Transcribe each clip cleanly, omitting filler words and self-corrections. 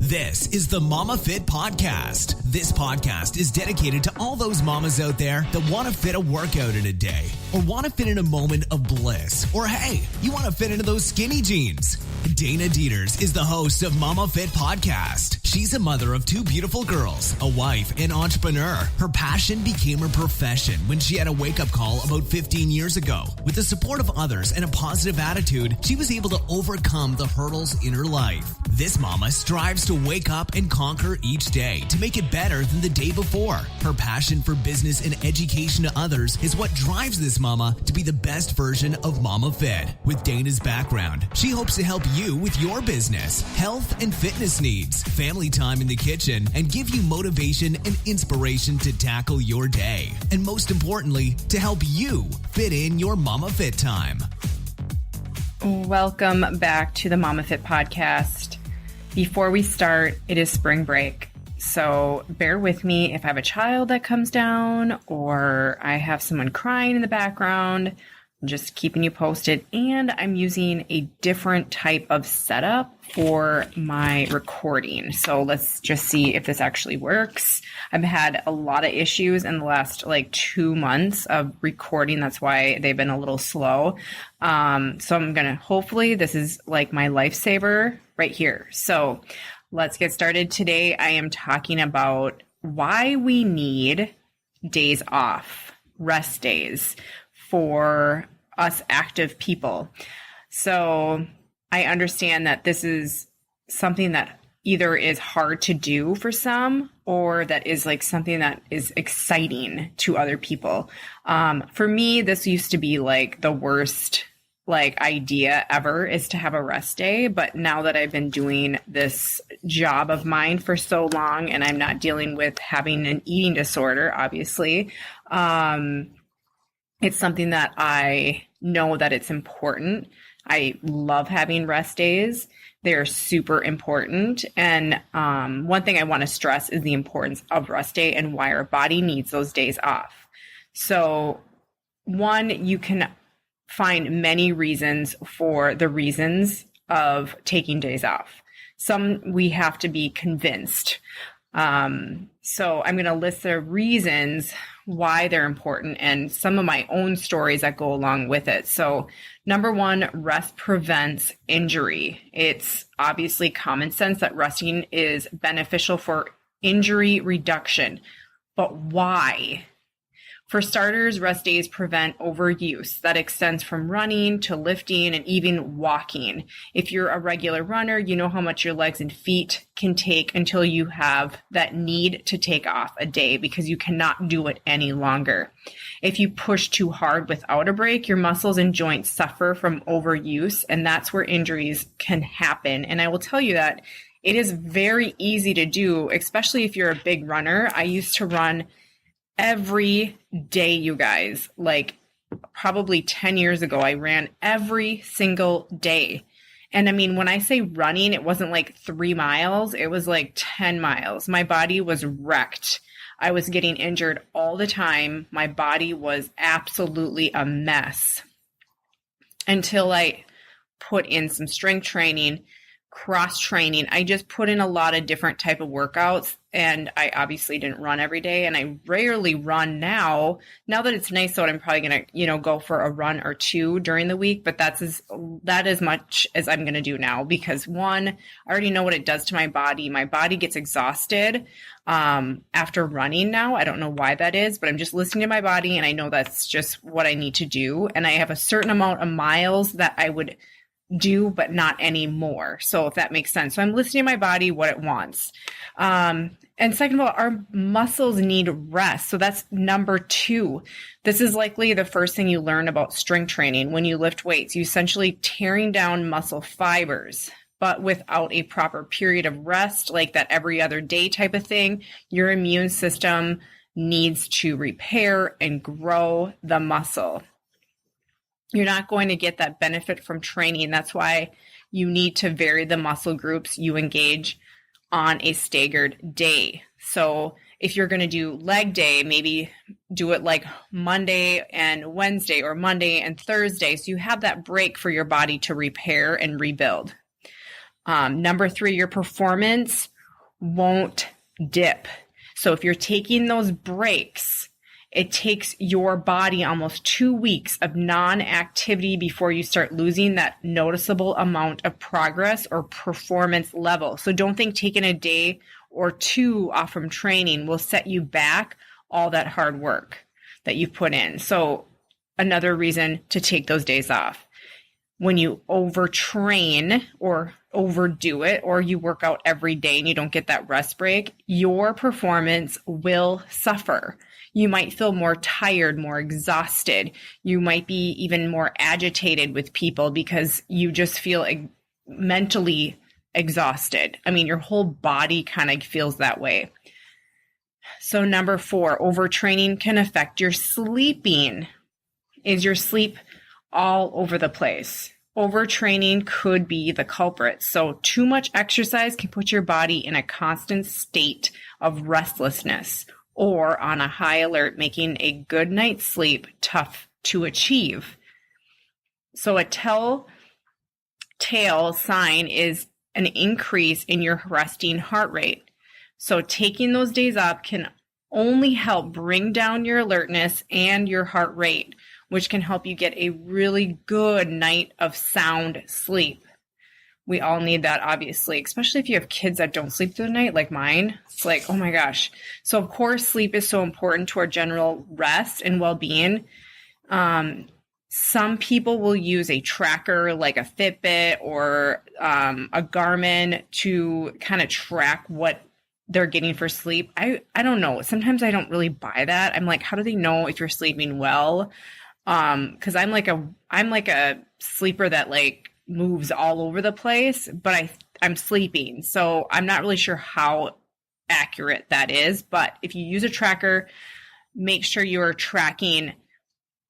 This is the Momma Fit Podcast. This podcast is dedicated to all those mamas out there that want to fit a workout in a day, or want to fit in a moment of bliss, or hey, you want to fit into those skinny jeans. Dana Dieters is the host of Momma Fit Podcast. She's a mother of two beautiful girls, a wife, and entrepreneur. Her passion became her profession when she had a wake-up call about 15 years ago. With the support of others and a positive attitude, she was able to overcome the hurdles in her life. This mama strives to wake up and conquer each day to make it better than the day before. Her passion for business and education to others is what drives this mama to be the best version of Momma Fit. With Dana's background, she hopes to help you with your business, health and fitness needs, family time in the kitchen, and give you motivation and inspiration to tackle your day. And most importantly, to help you fit in your Momma Fit time. Welcome back to the Momma Fit Podcast. Before we start, it is spring break. So bear with me if I have a child that comes down or I have someone crying in the background. I'm just keeping you posted. And I'm using a different type of setup for my recording. So let's just see if this actually works. I've had a lot of issues in the last 2 months of recording. That's why they've been a little slow. So I'm going to, hopefully this is like my lifesaver right here. So let's get started. Today I am talking about why we need days off, rest days for us active people. So I understand that this is something that either is hard to do for some or that is something that is exciting to other people. For me, this used to be the worst idea ever is to have a rest day. But now that I've been doing this job of mine for so long and I'm not dealing with having an eating disorder, obviously, it's something that I know that it's important. I love having rest days. They're super important. And one thing I want to stress is the importance of rest day and why our body needs those days off. So one, you can find many reasons for the reasons of taking days off. Some we have to be convinced. So I'm going to list the reasons why they're important and some of my own stories that go along with it. So number one, rest prevents injury. It's obviously common sense that resting is beneficial for injury reduction. But why? For starters, rest days prevent overuse. That extends from running to lifting and even walking. If you're a regular runner, you know how much your legs and feet can take until you have that need to take off a day because you cannot do it any longer. If you push too hard without a break, your muscles and joints suffer from overuse, and that's where injuries can happen. And I will tell you that it is very easy to do, especially if you're a big runner. I used to run every day, you guys. Probably 10 years ago, I ran every single day. And I mean, when I say running, it wasn't 3 miles, it was 10 miles. My body was wrecked. I was getting injured all the time. My body was absolutely a mess until I put in some strength training, cross training. I just put in a lot of different type of workouts, and I obviously didn't run every day, and I rarely run now that it's nice out. I'm probably going to, go for a run or two during the week, but that as much as I'm going to do now because one, I already know what it does to my body. My body gets exhausted after running now. I don't know why that is, but I'm just listening to my body and I know that's just what I need to do. And I have a certain amount of miles that I would do, but not anymore. So if that makes sense. So I'm listening to my body, what it wants. And second of all, our muscles need rest. So that's number two. This is likely the first thing you learn about strength training. When you lift weights, you essentially tearing down muscle fibers, but without a proper period of rest, like that every other day type of thing, your immune system needs to repair and grow the muscle. You're not going to get that benefit from training. That's why you need to vary the muscle groups you engage on a staggered day. So if you're going to do leg day, maybe do it Monday and Wednesday or Monday and Thursday. So you have that break for your body to repair and rebuild. Number three, your performance won't dip. So if you're taking those breaks, it takes your body almost 2 weeks of non-activity before you start losing that noticeable amount of progress or performance level. So don't think taking a day or two off from training will set you back all that hard work that you've put in. So another reason to take those days off. When you overtrain or overdo it, or you work out every day and you don't get that rest break, your performance will suffer. You might feel more tired, more exhausted. You might be even more agitated with people because you just feel mentally exhausted. I mean, your whole body kind of feels that way. So number 4, overtraining can affect your sleeping. Is your sleep all over the place? Overtraining could be the culprit. So too much exercise can put your body in a constant state of restlessness or on a high alert, making a good night's sleep tough to achieve. So a telltale sign is an increase in your resting heart rate. So taking those days off can only help bring down your alertness and your heart rate, which can help you get a really good night of sound sleep. We all need that, obviously, especially if you have kids that don't sleep through the night like mine. It's like, oh my gosh. So of course, sleep is so important to our general rest and well-being. Some people will use a tracker like a Fitbit or a Garmin to kind of track what they're getting for sleep. I don't know. Sometimes I don't really buy that. I'm like, how do they know if you're sleeping well? Cause I'm like a sleeper that like moves all over the place, but I'm sleeping. So I'm not really sure how accurate that is, but if you use a tracker, make sure you are tracking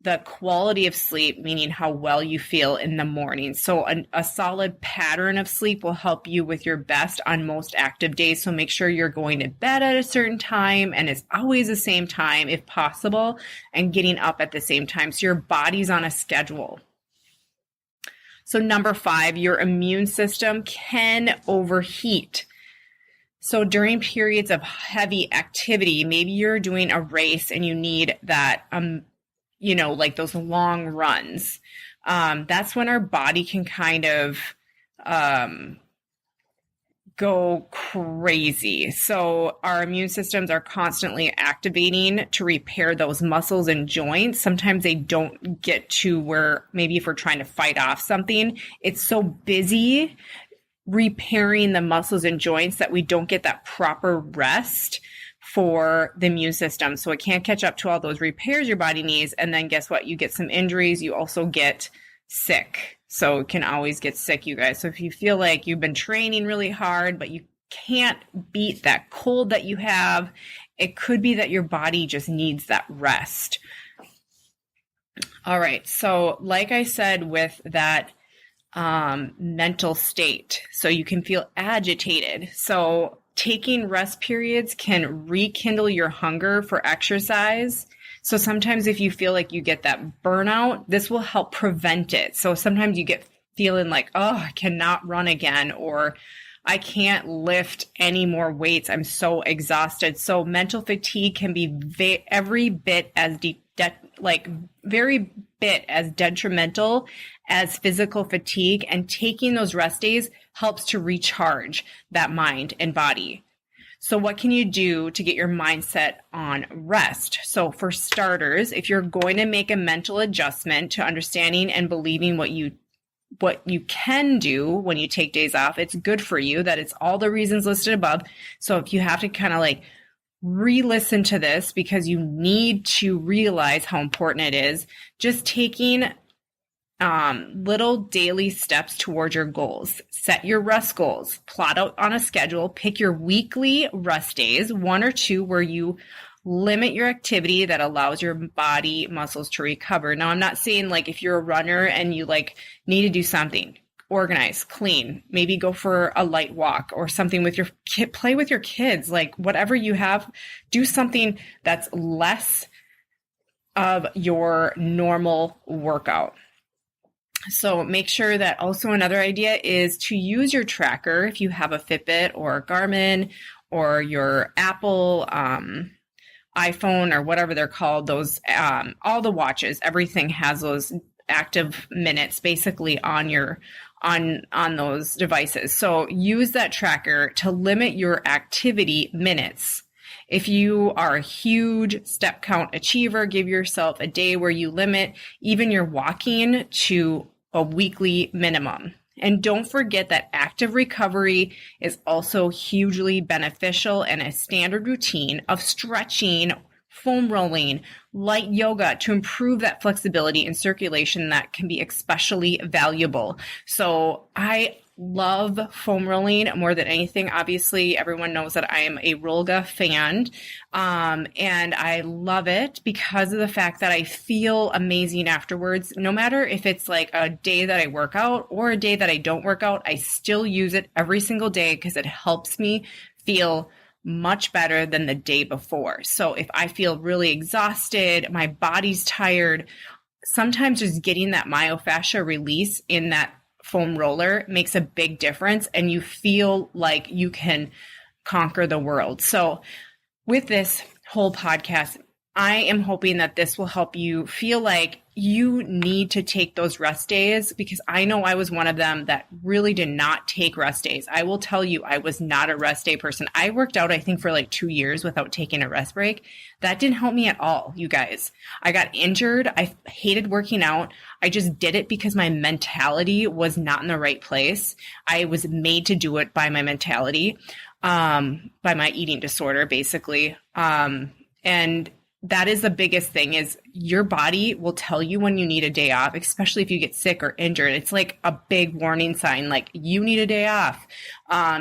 the quality of sleep, meaning how well you feel in the morning. So a solid pattern of sleep will help you with your best on most active days. So make sure you're going to bed at a certain time, and it's always the same time if possible, and getting up at the same time. So your body's on a schedule. So number 5, your immune system can overheat. So during periods of heavy activity, maybe you're doing a race and you need that, like those long runs. That's when our body can kind of go crazy. So our immune systems are constantly activating to repair those muscles and joints. Sometimes they don't get to where maybe if we're trying to fight off something, it's so busy repairing the muscles and joints that we don't get that proper rest for the immune system. So it can't catch up to all those repairs your body needs. And then guess what? You get some injuries. You also get sick. So it can always get sick, you guys. So if you feel like you've been training really hard, but you can't beat that cold that you have, it could be that your body just needs that rest. All right. So like I said, with that mental state, so you can feel agitated. So taking rest periods can rekindle your hunger for exercise. So sometimes if you feel like you get that burnout, this will help prevent it. So sometimes you get feeling like, oh, I cannot run again, or I can't lift any more weights. I'm so exhausted. So mental fatigue can be every bit as detrimental as physical fatigue, and taking those rest days helps to recharge that mind and body. So what can you do to get your mindset on rest? So for starters, if you're going to make a mental adjustment to understanding and believing what you can do when you take days off, it's good for you. That it's all the reasons listed above. So if you have to kind of like re-listen to this because you need to realize how important it is, just taking little daily steps towards your goals. Set your rest goals, plot out on a schedule, pick your weekly rest days, 1 or 2 where you limit your activity that allows your body muscles to recover. Now, I'm not saying like if you're a runner and you like need to do something, organize, clean, maybe go for a light walk or something with your kid, play with your kids, like whatever you have, do something that's less of your normal workout. So make sure that also another idea is to use your tracker if you have a Fitbit or a Garmin or your Apple iPhone or whatever they're called, those all the watches, everything has those active minutes basically on your on those devices. So use that tracker to limit your activity minutes. If you are a huge step count achiever, give yourself a day where you limit even your walking to a weekly minimum. And don't forget that active recovery is also hugely beneficial, and a standard routine of stretching, foam rolling, light yoga to improve that flexibility and circulation that can be especially valuable. So I love foam rolling more than anything. Obviously, everyone knows that I am a Rolga fan, and I love it because of the fact that I feel amazing afterwards. No matter if it's like a day that I work out or a day that I don't work out, I still use it every single day because it helps me feel much better than the day before. So if I feel really exhausted, my body's tired, sometimes just getting that myofascia release in that foam roller makes a big difference, and you feel like you can conquer the world. So with this whole podcast, I am hoping that this will help you feel like you need to take those rest days, because I know I was one of them that really did not take rest days. I will tell you, I was not a rest day person. I worked out, I think, for like 2 years without taking a rest break. That didn't help me at all, you guys. I got injured. I hated working out. I just did it because my mentality was not in the right place. I was made to do it by my mentality, by my eating disorder, basically. And that is the biggest thing, is your body will tell you when you need a day off, especially if you get sick or injured. It's like a big warning sign, like you need a day off.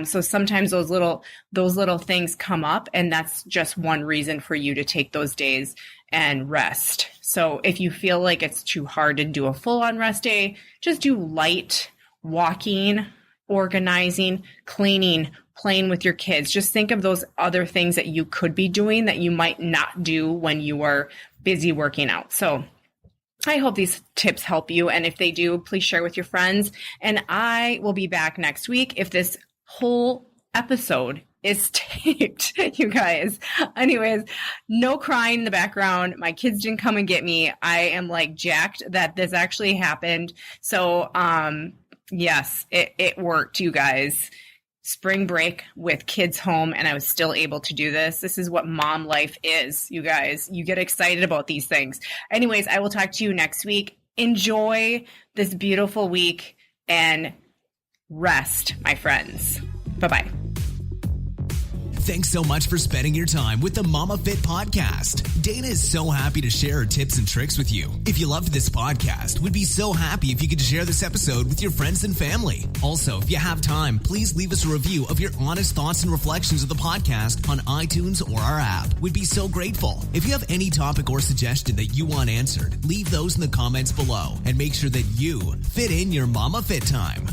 So sometimes those little things come up, and that's just one reason for you to take those days and rest. So if you feel like it's too hard to do a full-on rest day, just do light walking, organizing, cleaning, playing with your kids. Just think of those other things that you could be doing that you might not do when you are busy working out. So I hope these tips help you. And if they do, please share with your friends. And I will be back next week if this whole episode is taped, you guys. Anyways, no crying in the background. My kids didn't come and get me. I am like jacked that this actually happened. So, yes, it worked, you guys. Spring break with kids home, and I was still able to do this. This is what mom life is, you guys. You get excited about these things. Anyways, I will talk to you next week. Enjoy this beautiful week and rest, my friends. Bye-bye. Thanks so much for spending your time with the Momma Fit Podcast. Dana is so happy to share her tips and tricks with you. If you loved this podcast, we'd be so happy if you could share this episode with your friends and family. Also, if you have time, please leave us a review of your honest thoughts and reflections of the podcast on iTunes or our app. We'd be so grateful. If you have any topic or suggestion that you want answered, leave those in the comments below and make sure that you fit in your Momma Fit time.